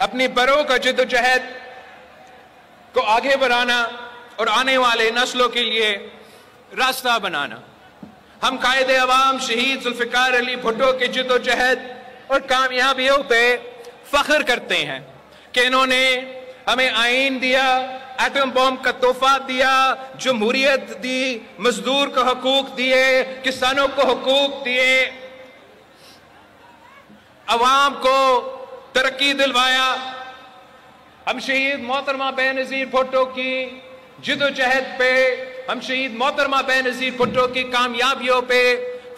اپنی بروں کا جدوجہد کو آگے بڑھانا اور آنے والے نسلوں کے لیے راستہ بنانا۔ ہم قائد عوام شہید ذوالفقار علی بھٹو کے جدوجہد اور کامیابیوں پہ فخر کرتے ہیں کہ انہوں نے ہمیں آئین دیا، ایٹم بم کا تحفہ دیا، جمہوریت دی، مزدور کو حقوق دیے، کسانوں کو حقوق دیے، عوام کو ترقی دلوایا۔ ہم شہید محترمہ بے نظیر بھٹو کی جدوجہد پہ، ہم شہید محترمہ بے نظیر بھٹو کی کامیابیوں پہ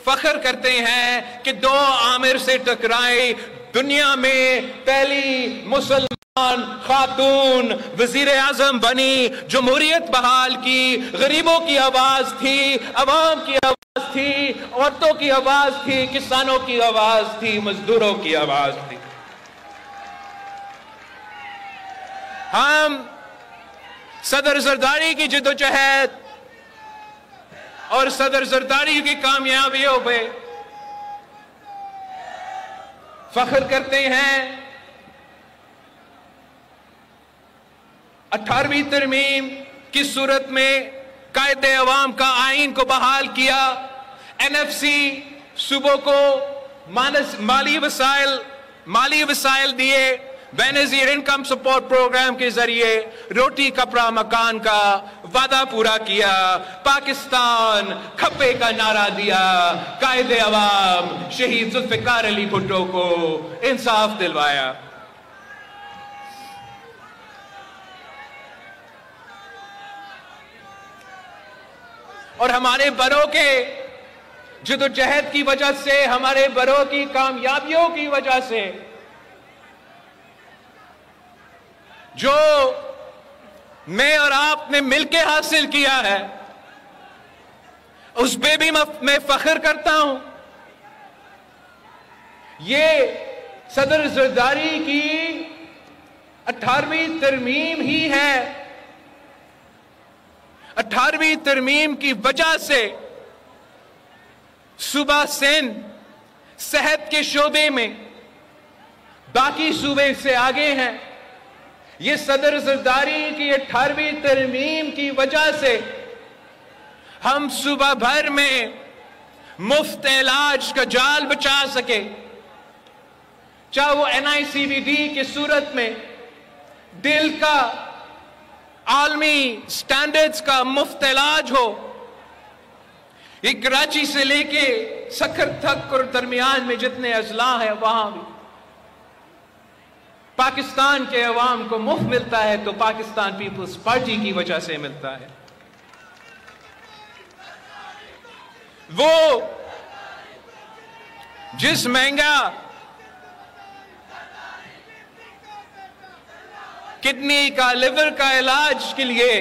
فخر کرتے ہیں کہ 2 عامر سے ٹکرائی، دنیا میں پہلی مسلمان خاتون وزیر اعظم بنی، جمہوریت بحال کی، غریبوں کی آواز تھی، عوام کی آواز تھی، عورتوں کی آواز تھی، کسانوں کی آواز تھی، مزدوروں کی آواز تھی۔ ہم صدر زرداری کی جدوجہد اور صدر زرداری کی کامیابیوں پہ فخر کرتے ہیں۔ 18ویں ترمیم کی صورت میں قائد عوام کا آئین کو بحال کیا، NFC صوبوں کو مالی وسائل دیے، بے نظیر انکم سپورٹ پروگرام کے ذریعے روٹی کپڑا مکان کا وعدہ پورا کیا، پاکستان کھپے کا نعرہ دیا، قائد عوام شہید ذوالفقار علی بھٹو کو انصاف دلوایا۔ اور ہمارے بروں کے جدوجہد کی وجہ سے، ہمارے بروں کی کامیابیوں کی وجہ سے جو میں اور آپ نے مل کے حاصل کیا ہے، اس پہ بھی میں فخر کرتا ہوں۔ یہ صدر زرداری کی 18ویں ترمیم ہی ہے۔ 18ویں ترمیم کی وجہ سے صوبہ سندھ صحت کے شعبے میں باقی صوبے سے آگے ہیں۔ یہ صدر زرداری کی 18ویں ترمیم کی وجہ سے ہم صوبہ بھر میں مفت علاج کا جال بچا سکے، چاہے وہ NICVD کی صورت میں دل کا عالمی سٹینڈرڈز کا مفت علاج ہو، یہ کراچی سے لے کے سکھر تک اور درمیان میں جتنے اضلاع ہیں وہاں بھی پاکستان کے عوام کو مفت ملتا ہے، تو پاکستان پیپلز پارٹی کی وجہ سے ملتا ہے۔ وہ جس مہنگا کڈنی کا، لیور کا علاج کے لیے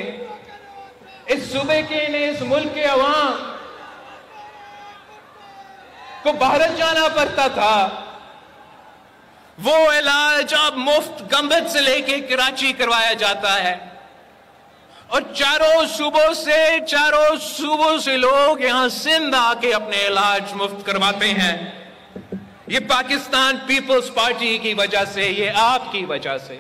اس صوبے کے نے، اس ملک کے عوام کو بھارت جانا پڑتا تھا، وہ علاج اب مفت گمبت سے لے کے کراچی کروایا جاتا ہے، اور چاروں صوبوں سے لوگ یہاں سندھ آ کے اپنے علاج مفت کرواتے ہیں۔ یہ پاکستان پیپلز پارٹی کی وجہ سے، یہ آپ کی وجہ سے۔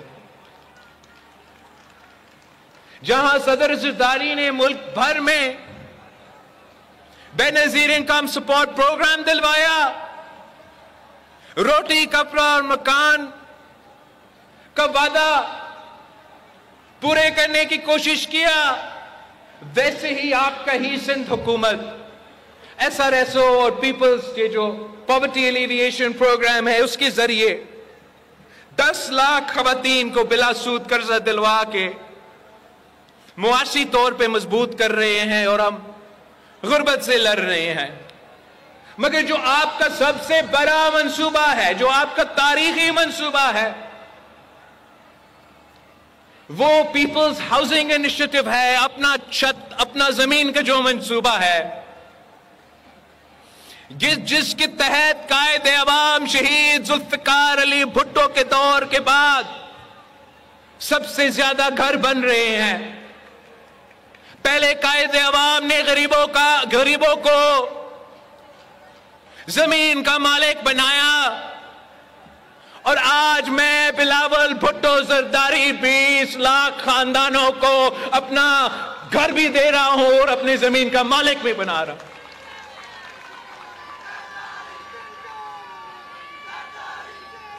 جہاں صدر زرداری نے ملک بھر میں بے نظیر انکم سپورٹ پروگرام دلوایا، روٹی کپڑا اور مکان کا وعدہ پورے کرنے کی کوشش کیا، ویسے ہی آپ کا ہی سندھ حکومت SRSO اور پیپلز کے جو پاورٹی ایلیویشن پروگرام ہے اس کے ذریعے 10 لاکھ خواتین کو بلا سود قرضہ دلوا کے معاشی طور پہ مضبوط کر رہے ہیں، اور ہم غربت سے لڑ رہے ہیں۔ مگر جو آپ کا سب سے بڑا منصوبہ ہے، جو آپ کا تاریخی منصوبہ ہے، وہ پیپلز ہاؤسنگ انیشیٹو ہے، اپنا چھت، اپنا زمین کا جو منصوبہ ہے، جس کے تحت قائد عوام شہید ذوالفقار علی بھٹو کے دور کے بعد سب سے زیادہ گھر بن رہے ہیں۔ پہلے قائد عوام نے غریبوں کو زمین کا مالک بنایا، اور آج میں بلاول بھٹو زرداری 20 لاکھ خاندانوں کو اپنا گھر بھی دے رہا ہوں اور اپنی زمین کا مالک بھی بنا رہا ہوں.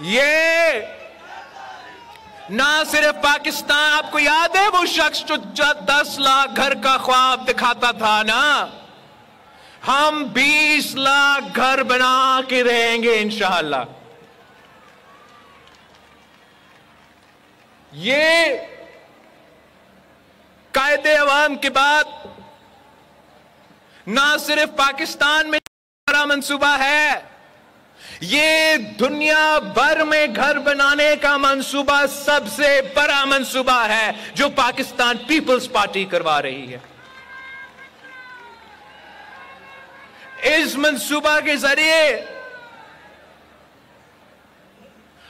یہ نہ صرف پاکستان، آپ کو یاد ہے وہ شخص جو 10 لاکھ گھر کا خواب دکھاتا تھا نا؟ ہم 20 لاکھ گھر بنا کے رہیں گے انشاءاللہ. یہ قائد عوام کے بعد نہ صرف پاکستان میں بڑا منصوبہ ہے، یہ دنیا بھر میں گھر بنانے کا منصوبہ سب سے بڑا منصوبہ ہے جو پاکستان پیپلز پارٹی کروا رہی ہے. اس منصوبہ کے ذریعے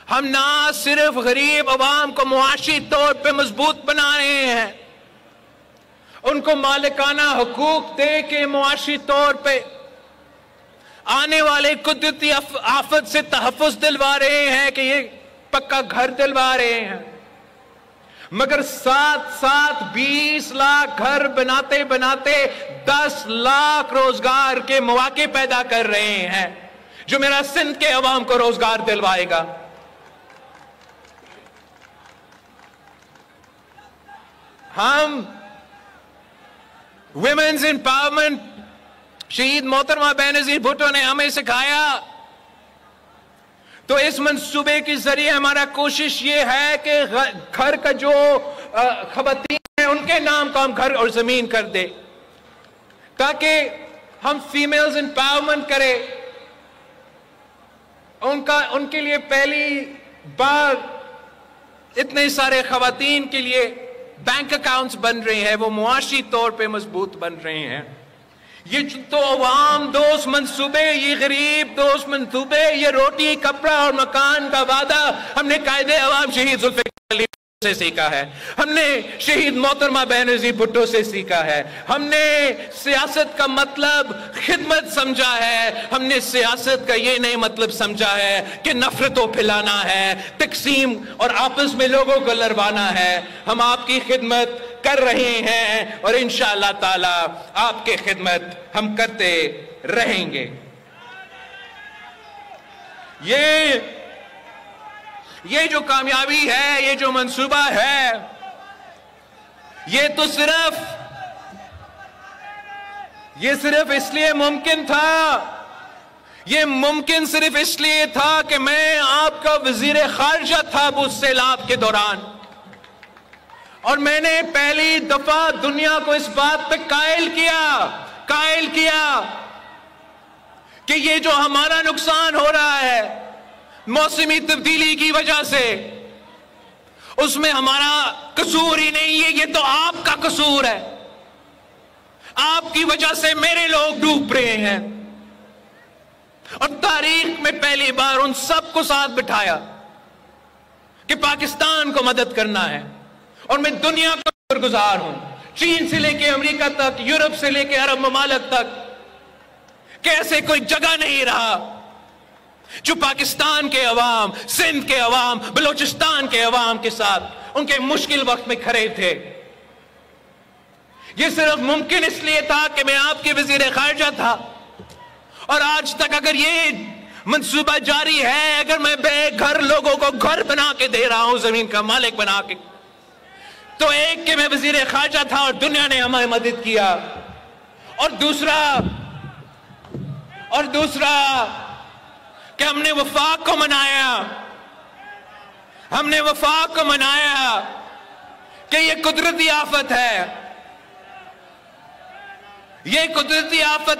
ہم نہ صرف غریب عوام کو معاشی طور پہ مضبوط بنا رہے ہیں، ان کو مالکانہ حقوق دے کے معاشی طور پہ آنے والے قدرتی آفت سے تحفظ دلوا رہے ہیں کہ یہ پکا گھر دلوا رہے ہیں، مگر ساتھ ساتھ 20 لاکھ گھر بناتے بناتے 10 لاکھ روزگار کے مواقع پیدا کر رہے ہیں جو میرا سندھ کے عوام کو روزگار دلوائے گا. ہم ویمنز امپاورمنٹ شہید محترمہ بینظیر بھٹو نے ہمیں سکھایا، تو اس منصوبے کے ذریعے ہمارا کوشش یہ ہے کہ گھر کا جو خواتین ہیں ان کے نام کو ہم گھر اور زمین کر دے، تاکہ ہم فیمیلز امپاورمنٹ کریں. ان کے لیے پہلی بار اتنے سارے خواتین کے لیے بینک اکاؤنٹس بن رہے ہیں، وہ معاشی طور پہ مضبوط بن رہے ہیں. یہ تو عوام دوست منصوبے، یہ غریب دوست منصوبے، یہ روٹی کپڑا اور مکان کا وعدہ ہم نے قائد عوام شہید ذوالفقار علی سے سیکھا ہے، ہم نے شہید محترمہ بینظیر بھٹو سے سیکھا ہے. ہم نے سیاست کا مطلب خدمت سمجھا ہے، ہم نے سیاست کا یہ نہیں مطلب سمجھا ہے کہ نفرتوں پھیلانا ہے، تقسیم اور آپس میں لوگوں کو لڑوانا ہے. ہم آپ کی خدمت کر رہے ہیں اور انشاءاللہ تعالی آپ کی خدمت ہم کرتے رہیں گے. یہ جو کامیابی ہے، یہ جو منصوبہ ہے، یہ تو صرف اس لیے ممکن تھا، یہ ممکن صرف اس لیے تھا کہ میں آپ کا وزیر خارجہ تھا اس سیلاب کے دوران، اور میں نے پہلی دفعہ دنیا کو اس بات پہ قائل کیا کہ یہ جو ہمارا نقصان ہو رہا ہے موسمی تبدیلی کی وجہ سے، اس میں ہمارا قصور ہی نہیں ہے، یہ تو آپ کا قصور ہے. آپ کی وجہ سے میرے لوگ ڈوب رہے ہیں. اور تاریخ میں پہلی بار ان سب کو ساتھ بٹھایا کہ پاکستان کو مدد کرنا ہے، اور میں دنیا کا شکر گزار ہوں، چین سے لے کے امریکہ تک، یورپ سے لے کے عرب ممالک تک، کہ ایسے کوئی جگہ نہیں رہا جو پاکستان کے عوام، سندھ کے عوام، بلوچستان کے عوام کے ساتھ ان کے مشکل وقت میں کھڑے تھے. یہ صرف ممکن اس لیے تھا کہ میں آپ کے وزیر خارجہ تھا، اور آج تک اگر یہ منصوبہ جاری ہے، اگر میں بے گھر لوگوں کو گھر بنا کے دے رہا ہوں، زمین کا مالک بنا کے، تو ایک کہ میں وزیر خارجہ تھا اور دنیا نے ہمیں مدد کیا، اور دوسرا کہ ہم نے وفاق کو منایا کہ یہ قدرتی آفت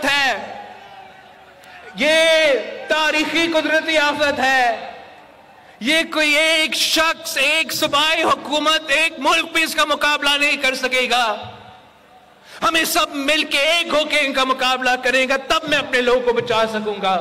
ہے، یہ تاریخی قدرتی آفت ہے، یہ کوئی ایک شخص، ایک صوبائی حکومت، ایک ملک بھی اس کا مقابلہ نہیں کر سکے گا. ہمیں سب مل کے ایک ہو کے ان کا مقابلہ کریں گا، تب میں اپنے لوگوں کو بچا سکوں گا.